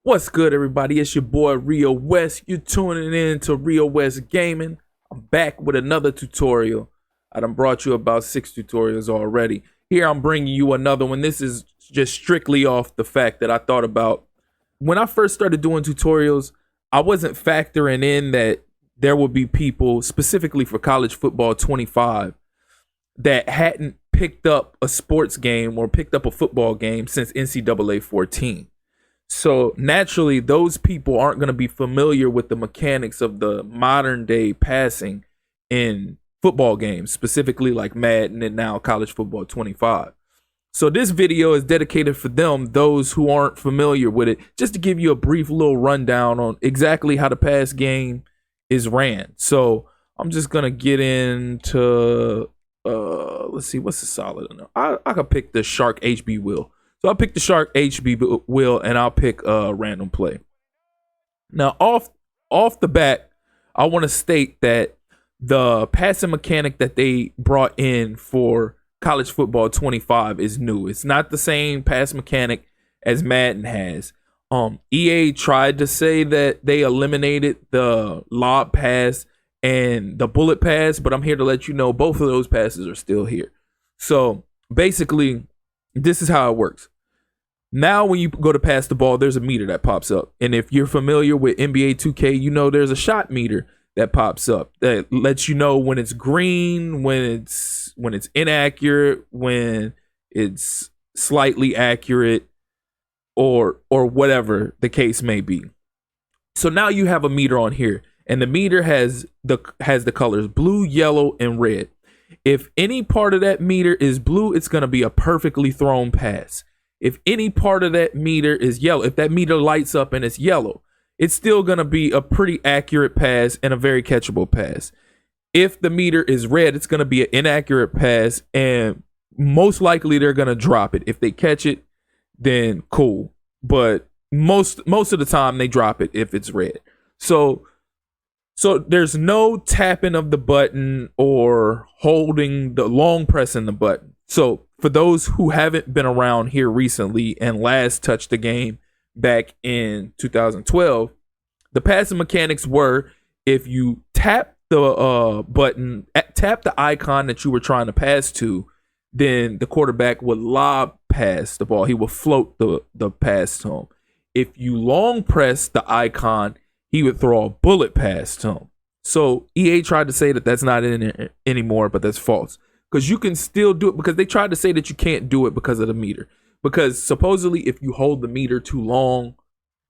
What's good, everybody? It's your boy Rio West. You're tuning in to Rio West Gaming. I'm back with another tutorial. I done brought you about 6 tutorials already. Here I'm bringing you another one. This is just strictly off the fact that I thought about when I first started doing tutorials. I wasn't factoring in that there would be people specifically for College Football 25 that hadn't picked up a sports game or picked up a football game since NCAA 14. So naturally, those people aren't going to be familiar with the mechanics of the modern day passing in football games, specifically like Madden and now College Football 25. So this video is dedicated for them, those who aren't familiar with it, just to give you a brief little rundown on exactly how the pass game is ran. So I'm just going to get into, let's see, what's the solid enough? I could pick the Shark HB wheel. So I'll pick the Shark HB wheel and I'll pick a random play. Now, off the bat, I want to state that the passing mechanic that they brought in for College Football 25 is new. It's not the same pass mechanic as Madden has. EA tried to say that they eliminated the lob pass and the bullet pass, but I'm here to let you know both of those passes are still here. So basically, this is how it works. Now, when you go to pass the ball, there's a meter that pops up. And if you're familiar with NBA 2K, you know there's a shot meter that pops up that lets you know when it's green, when it's inaccurate, when it's slightly accurate, or whatever the case may be. So now you have a meter on here, and the meter has the colors blue, yellow, and red. If any part of that meter is blue, it's going to be a perfectly thrown pass. If any part of that meter is yellow, if that meter lights up and it's yellow, it's still going to be a pretty accurate pass and a very catchable pass. If the meter is red, it's going to be an inaccurate pass, and most likely they're going to drop it. If they catch it, then cool. But most of the time they drop it if it's red. So there's no tapping of the button or holding the long pressing the button. So for those who haven't been around here recently and last touched the game back in 2012, the passing mechanics were if you tap the button, tap the icon that you were trying to pass to, then the quarterback would lob pass the ball. He will float the pass to him. If you long press the icon, he would throw a bullet pass to him. So EA tried to say that that's not in it anymore, but that's false. Because you can still do it, because they tried to say that you can't do it because of the meter. Because supposedly if you hold the meter too long,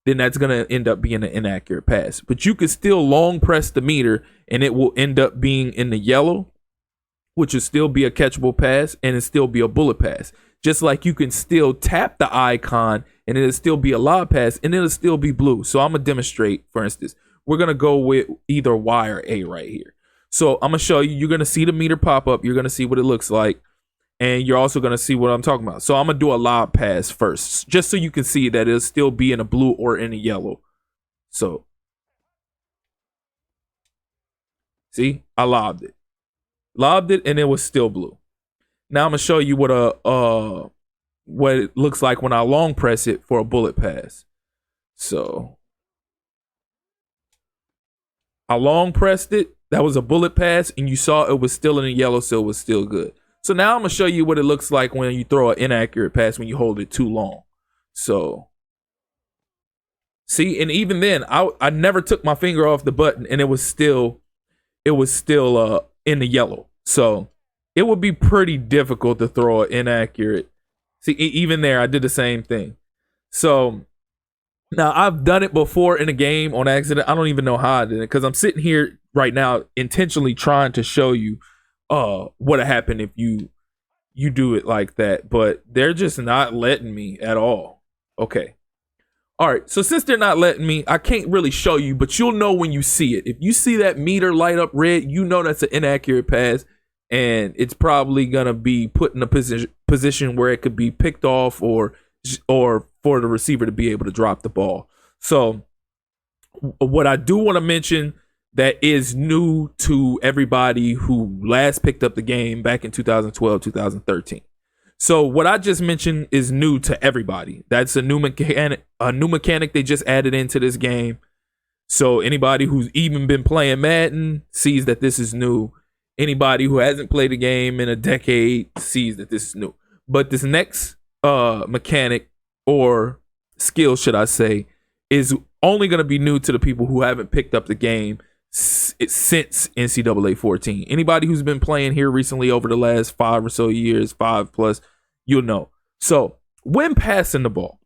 then that's going to end up being an inaccurate pass. But you can still long press the meter and it will end up being in the yellow, which will still be a catchable pass and it still be a bullet pass. Just like you can still tap the icon and it'll still be a lob pass and it'll still be blue. So I'm going to demonstrate, for instance, we're going to go with either Y or A right here. So I'm going to show you, you're going to see the meter pop up. You're going to see what it looks like. And you're also going to see what I'm talking about. So I'm going to do a lob pass first, just so you can see that it'll still be in a blue or in a yellow. So see, I lobbed it and it was still blue. Now I'm going to show you what it looks like when I long press it for a bullet pass. So I long pressed it. That was a bullet pass, and you saw it was still in the yellow, so it was still good. So now I'm going to show you what it looks like when you throw an inaccurate pass when you hold it too long. So see, and even then, I never took my finger off the button, and it was still in the yellow. So it would be pretty difficult to throw an inaccurate. See, even there, I did the same thing. So now I've done it before in a game on accident. I don't even know how I did it, because I'm sitting here right now intentionally trying to show you what would happen if you do it like that, but they're just not letting me at all. Okay. All right. So since they're not letting me, I can't really show you, but you'll know when you see it. If you see that meter light up red, you know that's an inaccurate pass, and it's probably gonna be put in a position where it could be picked off or for the receiver to be able to drop the ball. So what I do want to mention that is new to everybody who last picked up the game back in 2012, 2013. So what I just mentioned is new to everybody. That's a new mechanic they just added into this game. So anybody who's even been playing Madden sees that this is new. Anybody who hasn't played a game in a decade sees that this is new. But this next mechanic or skill, should I say, is only going to be new to the people who haven't picked up the game since NCAA 14. Anybody who's been playing here recently over the last 5 or so years, 5+, you'll know. So when passing the ball,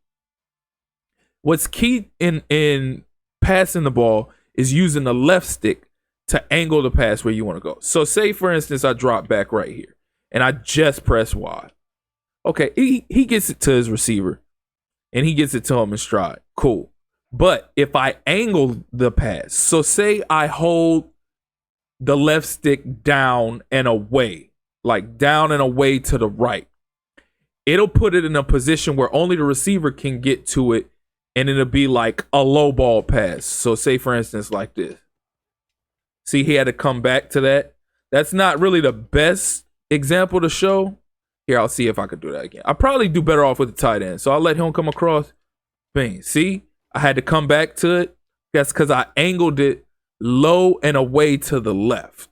what's key in passing the ball is using the left stick to angle the pass where you want to go. So say, for instance, I drop back right here and I just press Y. Okay, he gets it to his receiver and he gets it to him in stride. Cool. But if I angle the pass, so say I hold the left stick down and away, like down and away to the right, it'll put it in a position where only the receiver can get to it, and it'll be like a low ball pass. So say, for instance, like this. See, he had to come back to that. That's not really the best example to show. Here, I'll see if I could do that again. I'll probably do better off with the tight end. So I'll let him come across. Bang. See? I had to come back to it. That's because I angled it low and away to the left.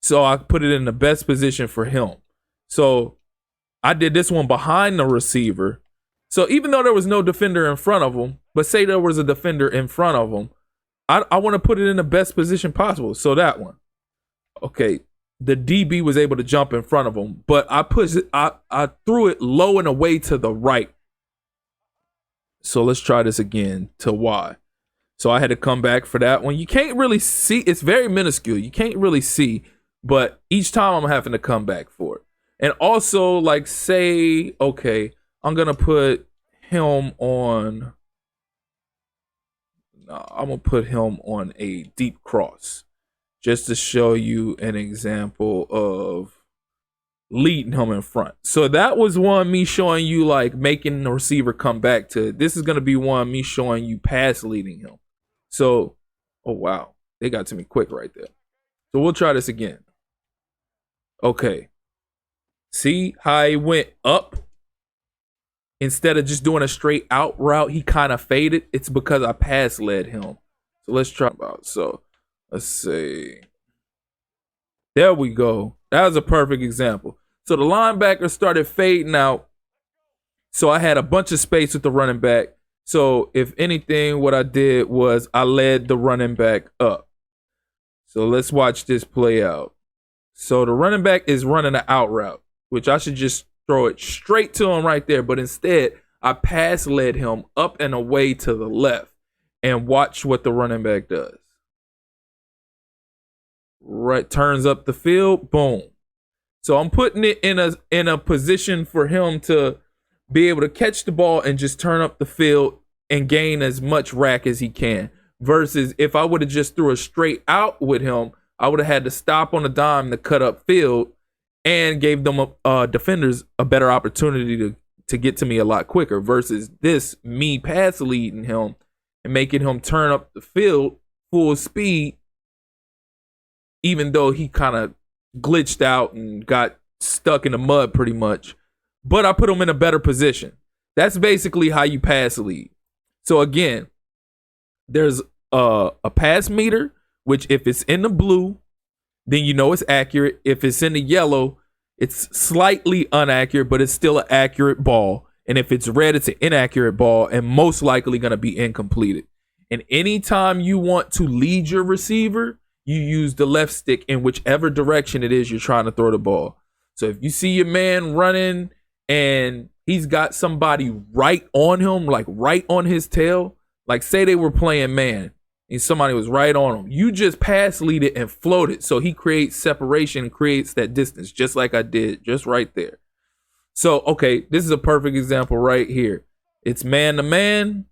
So I put it in the best position for him. So I did this one behind the receiver. So even though there was no defender in front of him, but say there was a defender in front of him, I want to put it in the best position possible. So that one. Okay. The DB was able to jump in front of him, but I threw it low and away to the right. So let's try this again to Y. So I had to come back for that one. You can't really see. It's very minuscule. You can't really see. But each time I'm having to come back for it. And also, like, say, okay, I'm going to put him on. I'm going to put him on a deep cross. Just to show you an example of leading him in front. So that was one me showing you like making the receiver come back to it. This is going to be one me showing you pass leading him. So, oh wow, they got to me quick right there. So we'll try this again. Okay. See how he went up? Instead of just doing a straight out route, he kind of faded. It's because I pass led him. So let's try about. So let's see. There we go. That was a perfect example. So the linebacker started fading out. So I had a bunch of space with the running back. So if anything, what I did was I led the running back up. So let's watch this play out. So the running back is running an out route, which I should just throw it straight to him right there. But instead, I pass led him up and away to the left. And watch what the running back does. Right, turns up the field, boom. So I'm putting it in a position for him to be able to catch the ball and just turn up the field and gain as much rack as he can. Versus if I would have just threw a straight out with him, I would have had to stop on a dime to cut up field and gave them defenders a better opportunity to get to me a lot quicker. Versus this, me pass leading him and making him turn up the field full speed, even though he kind of glitched out and got stuck in the mud pretty much. But I put him in a better position. That's basically how you pass lead. So again, there's a pass meter, which if it's in the blue, then you know it's accurate. If it's in the yellow, it's slightly inaccurate, but it's still an accurate ball. And if it's red, it's an inaccurate ball and most likely going to be incompleted. And anytime you want to lead your receiver, you use the left stick in whichever direction it is you're trying to throw the ball. So if you see your man running and he's got somebody right on him, like right on his tail, like say they were playing man and somebody was right on him, you just pass lead it and float it. So he creates separation and creates that distance just like I did just right there. So, okay, this is a perfect example right here. It's man to man.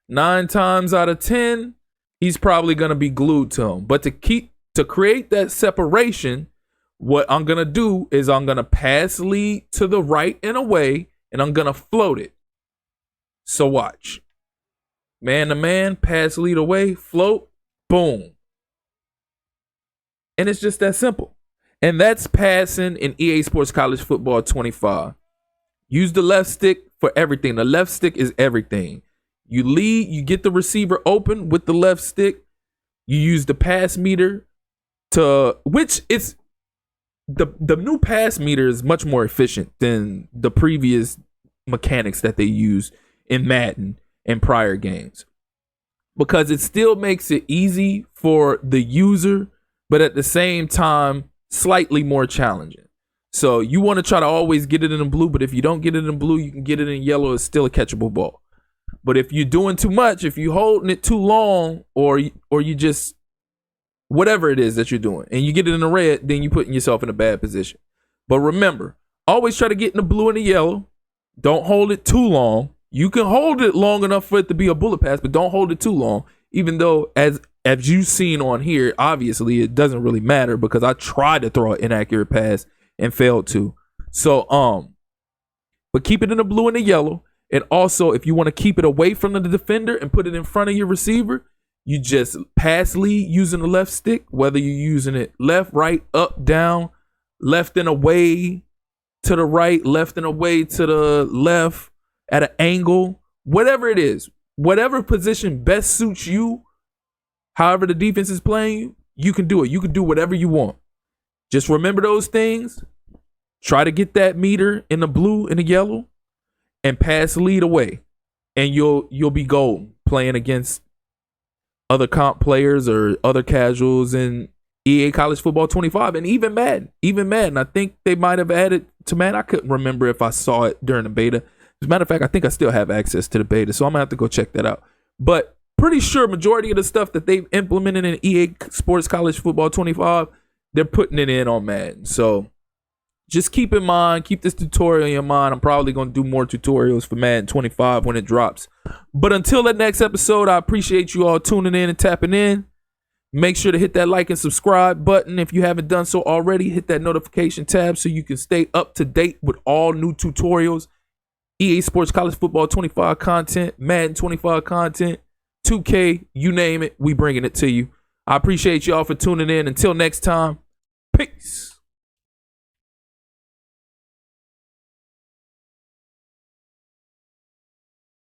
9 times out of 10, he's probably going to be glued to him. But to create that separation, what I'm going to do is I'm going to pass lead to the right and away, and I'm going to float it. So watch. Man to man, pass lead away, float, boom. And it's just that simple. And that's passing in EA Sports College Football 25. Use the left stick for everything. The left stick is everything. You lead, you get the receiver open with the left stick. You use the pass meter to, which it's the new pass meter is much more efficient than the previous mechanics that they used in Madden and prior games, because it still makes it easy for the user, but at the same time, slightly more challenging. So you want to try to always get it in the blue, but if you don't get it in blue, you can get it in yellow. It's still a catchable ball. But if you're doing too much, if you're holding it too long, or you just, whatever it is that you're doing, and you get it in the red, then you're putting yourself in a bad position. But remember, always try to get in the blue and the yellow. Don't hold it too long. You can hold it long enough for it to be a bullet pass, but don't hold it too long. Even though, as you've seen on here, obviously it doesn't really matter, because I tried to throw an inaccurate pass and failed to. So, but keep it in the blue and the yellow. And also, if you want to keep it away from the defender and put it in front of your receiver, you just pass lead using the left stick, whether you're using it left, right, up, down, left and away to the right, left and away to the left at an angle, whatever it is, whatever position best suits you, however the defense is playing you, you can do it. You can do whatever you want. Just remember those things. Try to get that meter in the blue and the yellow, and pass lead away, and you'll be golden playing against other comp players or other casuals in EA College Football 25, and even Madden. I think they might have added to Madden. I couldn't remember if I saw it during the beta. As a matter of fact, I think I still have access to the beta, so I'm gonna have to go check that out. But pretty sure majority of the stuff that they've implemented in EA Sports College Football 25, they're putting it in on Madden. So just keep in mind, keep this tutorial in your mind. I'm probably going to do more tutorials for Madden 25 when it drops. But until the next episode, I appreciate you all tuning in and tapping in. Make sure to hit that like and subscribe button. If you haven't done so already, hit that notification tab so you can stay up to date with all new tutorials, EA Sports College Football 25 content, Madden 25 content, 2K, you name it, we bringing it to you. I appreciate y'all for tuning in. Until next time,